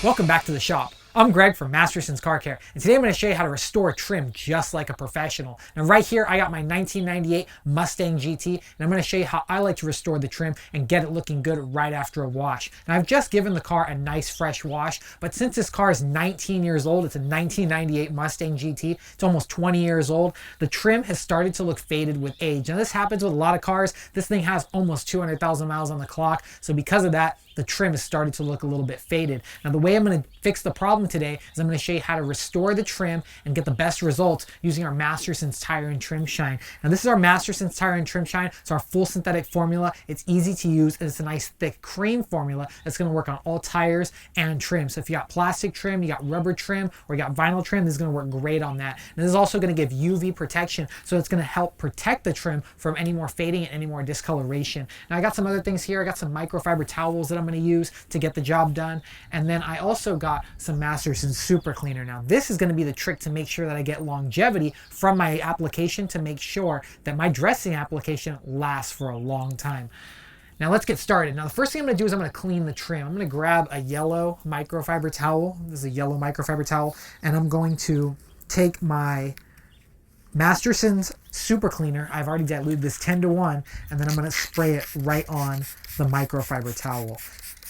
Welcome back to the shop. I'm Greg from Masterson's Car Care, and today I'm going to show you how to restore trim just like a professional. Now right here I got my 1998 Mustang GT, and I'm going to show you how I like to restore the trim and get it looking good right after a wash. Now I've just given the car a nice fresh wash, but since this car is 19 years old, it's a 1998 Mustang GT, it's almost 20 years old, the trim has started to look faded with age. Now this happens with a lot of cars. This thing has almost 200,000 miles on the clock, so because of that, the trim has started to look a little bit faded. Now the way I'm going to fix the problem today is I'm going to show you how to restore the trim and get the best results using our Masterson's Tyre and Rim Shine. Now this is our Masterson's Tyre and Rim Shine. It's our full synthetic formula. It's easy to use, and it's a nice thick cream formula that's going to work on all tires and trim. So if you got plastic trim, you got rubber trim, or you got vinyl trim, this is going to work great on that. And this is also going to give UV protection, so it's going to help protect the trim from any more fading and any more discoloration. Now I got some other things here. I got some microfiber towels that I'm going to use to get the job done, and then I also got some Masterson's super cleaner. Now this is going to be the trick to make sure that I get longevity from my application, to make sure that my dressing application lasts for a long time. Now let's get started. Now the first thing I'm going to do is I'm going to clean the trim. I'm going to grab a yellow microfiber towel. This is a yellow microfiber towel, and I'm going to take my Masterson's super cleaner. I've already diluted this 10-to-1, and then I'm going to spray it right on the microfiber towel.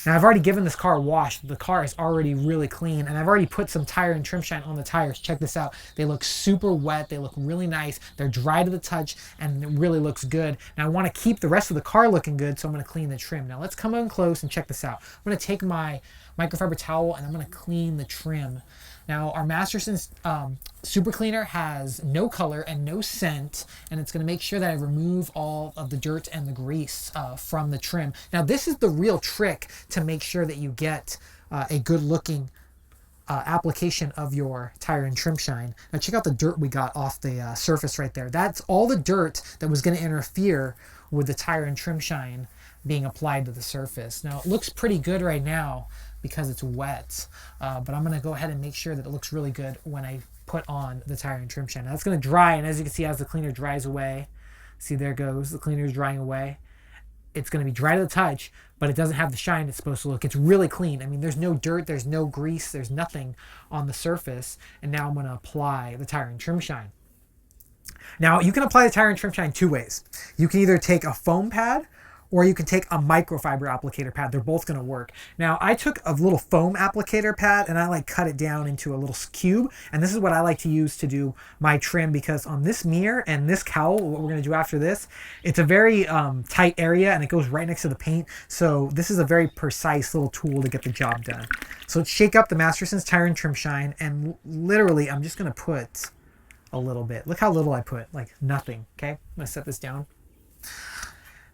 Now I've already given this car a wash. The car is already really clean, and I've already put some tire and trim shine on the tires. Check this out. They look super wet. They look really nice. They're dry to the touch, and it really looks good. Now I want to keep the rest of the car looking good, so I'm going to clean the trim. Now let's come in close and check this out. I'm going to take my microfiber towel and I'm going to clean the trim. Now our Masterson's super cleaner has no color and no scent, and it's going to make sure that I remove all of the dirt and the grease from the trim. Now this is the real trick to make sure that you get a good looking application of your tire and trim shine. Now check out the dirt we got off the surface right there. That's all the dirt that was going to interfere with the tire and trim shine being applied to the surface. Now it looks pretty good right now because it's wet, but I'm going to go ahead and make sure that it looks really good when I put on the tire and trim shine. Now it's going to dry, and as you can see, as the cleaner dries away, see, there goes, the cleaner is drying away. It's going to be dry to the touch, but it doesn't have the shine it's supposed to look. It's really clean. I mean, there's no dirt, there's no grease, there's nothing on the surface. And now I'm going to apply the tire and trim shine. Now you can apply the tire and trim shine two ways. You can either take a foam pad, or you can take a microfiber applicator pad. They're both going to work. Now I took a little foam applicator pad and I like cut it down into a little cube, and this is what I like to use to do my trim, because on this mirror and this cowl, what we're going to do after this, it's a very tight area and it goes right next to the paint, so this is a very precise little tool to get the job done. So let's shake up the Masterson's Tyre and Trim Shine, and literally I'm just going to put a little bit. Look how little I put, like nothing. Okay, I'm going to set this down.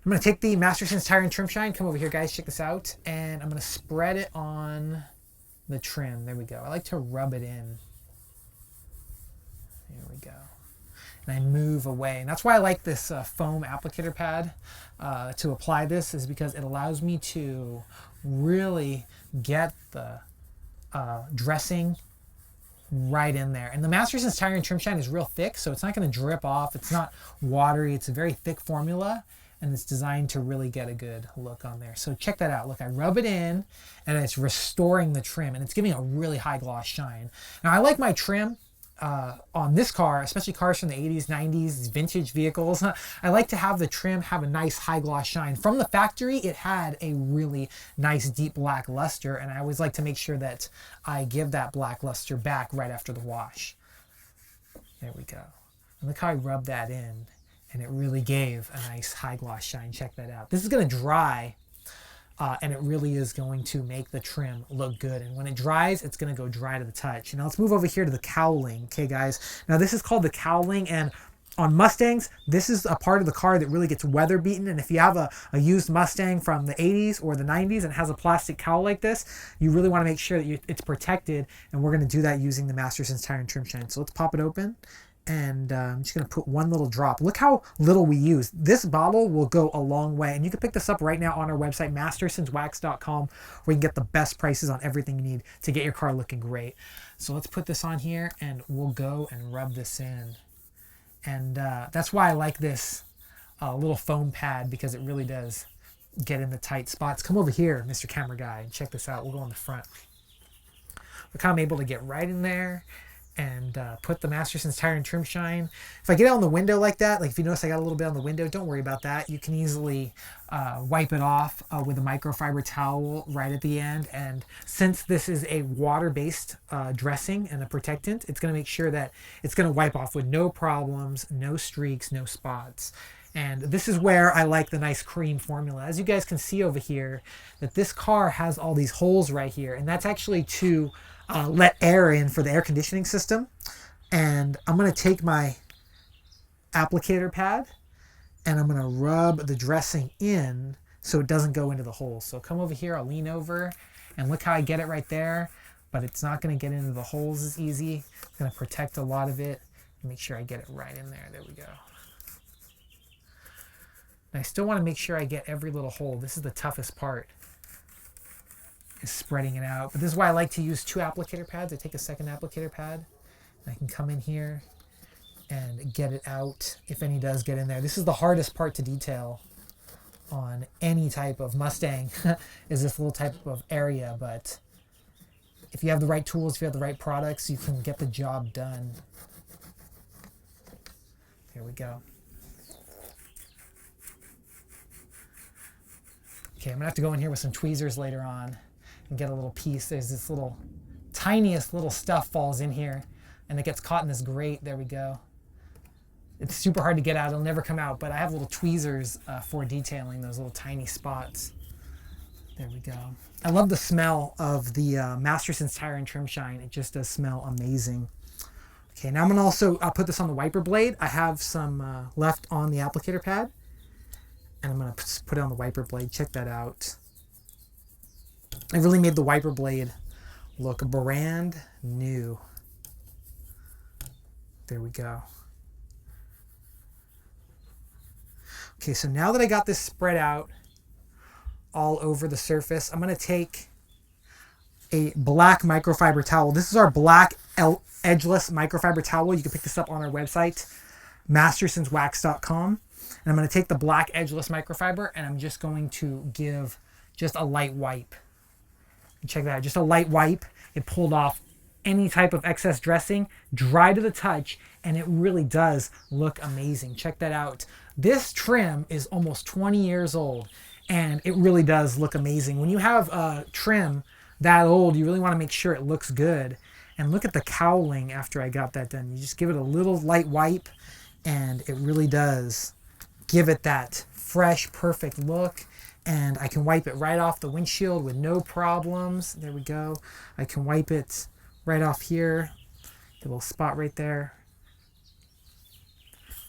I'm going to take the Masterson's Tyre and Trim Shine, come over here guys, check this out, and I'm going to spread it on the trim. There we go. I like to rub it in. There we go. And I move away. And that's why I like this foam applicator pad to apply this, is because it allows me to really get the dressing right in there. And the Masterson's Tyre and Trim Shine is real thick, so it's not going to drip off. It's not watery. It's a very thick formula, and it's designed to really get a good look on there. So check that out. Look, I rub it in, and it's restoring the trim, and it's giving a really high gloss shine. Now I like my trim on this car, especially cars from the 80s, 90s, vintage vehicles. I like to have the trim have a nice high gloss shine. From the factory, it had a really nice deep black luster, and I always like to make sure that I give that black luster back right after the wash. There we go. And look how I rub that in, and it really gave a nice high gloss shine. Check that out. This is going to dry, and it really is going to make the trim look good. And when it dries, it's going to go dry to the touch. Now let's move over here to the cowling. Okay, guys. Now this is called the cowling, and on Mustangs, this is a part of the car that really gets weather beaten. And if you have a used Mustang from the 80s or the 90s and has a plastic cowl like this, you really want to make sure that it's protected. And we're going to do that using the Masterson's Tyre and Trim Shine. So let's pop it open. And I'm just going to put one little drop. Look how little we use. This bottle will go a long way. And you can pick this up right now on our website, mastersonswax.com, where you can get the best prices on everything you need to get your car looking great. So let's put this on here, and we'll go and rub this in. And that's why I like this little foam pad, because it really does get in the tight spots. Come over here, Mr. Camera Guy, and check this out. We'll go on the front. Look how I'm able to get right in there and put the Masterson's Tyre and Rim Shine. If I get it on the window like that, like if you notice I got a little bit on the window, don't worry about that. You can easily wipe it off with a microfiber towel right at the end. And since this is a water-based dressing and a protectant, it's going to make sure that it's going to wipe off with no problems, no streaks, no spots. And this is where I like the nice cream formula. As you guys can see over here, that this car has all these holes right here, and that's actually to let air in for the air conditioning system. And I'm going to take my applicator pad and I'm going to rub the dressing in so it doesn't go into the holes. So come over here, I'll lean over and look how I get it right there, but it's not going to get into the holes as easy. It's going to protect a lot of it. Make sure I get it right in there. There we go. And I still want to make sure I get every little hole. This is the toughest part, is spreading it out. But this is why I like to use 2 applicator pads. I take a second applicator pad and I can come in here and get it out if any does get in there. This is the hardest part to detail on any type of Mustang is this little type of area. But if you have the right tools, if you have the right products, you can get the job done. There we go. Okay, I'm gonna have to go in here with some tweezers later on and get a little piece. There's this little, tiniest little stuff falls in here and it gets caught in this grate. There we go. It's super hard to get out. It'll never come out, but I have little tweezers for detailing those little tiny spots. There we go. I love the smell of the Masterson's Tyre and Rim Shine. It just does smell amazing. Okay, now I'm gonna also put this on the wiper blade. I have some left on the applicator pad. And I'm going to put it on the wiper blade. Check that out. I really made the wiper blade look brand new. There we go. Okay, so now that I got this spread out all over the surface, I'm going to take a black microfiber towel. This is our black edgeless microfiber towel. You can pick this up on our website, mastersonswax.com. And I'm going to take the black edgeless microfiber and I'm just going to give just a light wipe. And check that out, just a light wipe. It pulled off any type of excess dressing, dry to the touch, and it really does look amazing. Check that out. This trim is almost 20 years old and it really does look amazing. When you have a trim that old, you really want to make sure it looks good. And look at the cowling after I got that done. You just give it a little light wipe and it really does give it that fresh, perfect look. And I can wipe it right off the windshield with no problems. There we go. I can wipe it right off here. Get a little spot right there.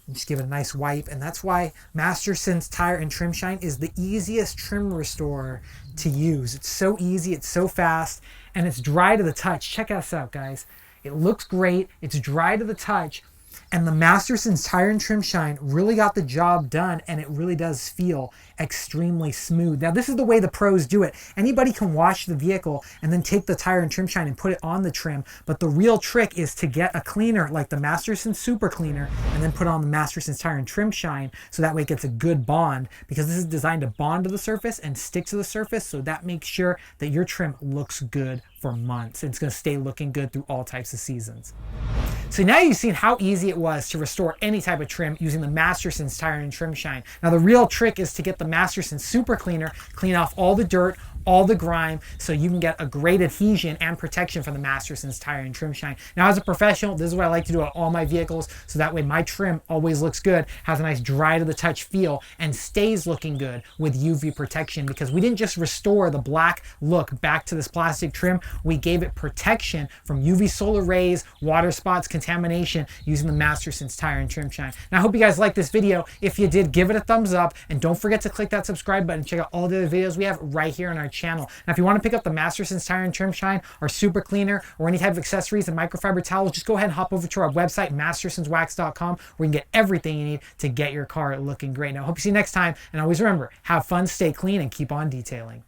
And just give it a nice wipe. And that's why Masterson's Tyre and Rim Shine is the easiest trim restorer to use. It's so easy, it's so fast, and it's dry to the touch. Check us out, guys. It looks great. It's dry to the touch. And the Masterson's Tyre and Rim Shine really got the job done, and it really does feel extremely smooth. Now, this is the way the pros do it. Anybody can wash the vehicle and then take the Tyre and Rim Shine and put it on the trim, but the real trick is to get a cleaner like the Masterson Super Cleaner and then put on the Masterson's Tyre and Rim Shine so that way it gets a good bond, because this is designed to bond to the surface and stick to the surface, so that makes sure that your trim looks good for months. It's going to stay looking good through all types of seasons. So now you've seen how easy it was to restore any type of trim using the Masterson's Tyre and Rim Shine. Now the real trick is to get the Masterson Super Cleaner, clean off all the dirt, all the grime, so you can get a great adhesion and protection from the Masterson's Tyre and Rim Shine. Now as a professional, this is what I like to do on all my vehicles, so that way my trim always looks good, has a nice dry to the touch feel, and stays looking good with UV protection, because we didn't just restore the black look back to this plastic trim, we gave it protection from UV solar rays, water spots, contamination using the Masterson's Tyre and Rim Shine. Now I hope you guys liked this video. If you did, give it a thumbs up, and don't forget to click that subscribe button and check out all the other videos we have right here on our channel. Now if you want to pick up the Masterson's Tyre and Rim Shine or Super Cleaner or any type of accessories and microfiber towels, just go ahead and hop over to our website, mastersonswax.com, where you can get everything you need to get your car looking great. Now I hope you see you next time, and always remember, have fun, stay clean, and keep on detailing.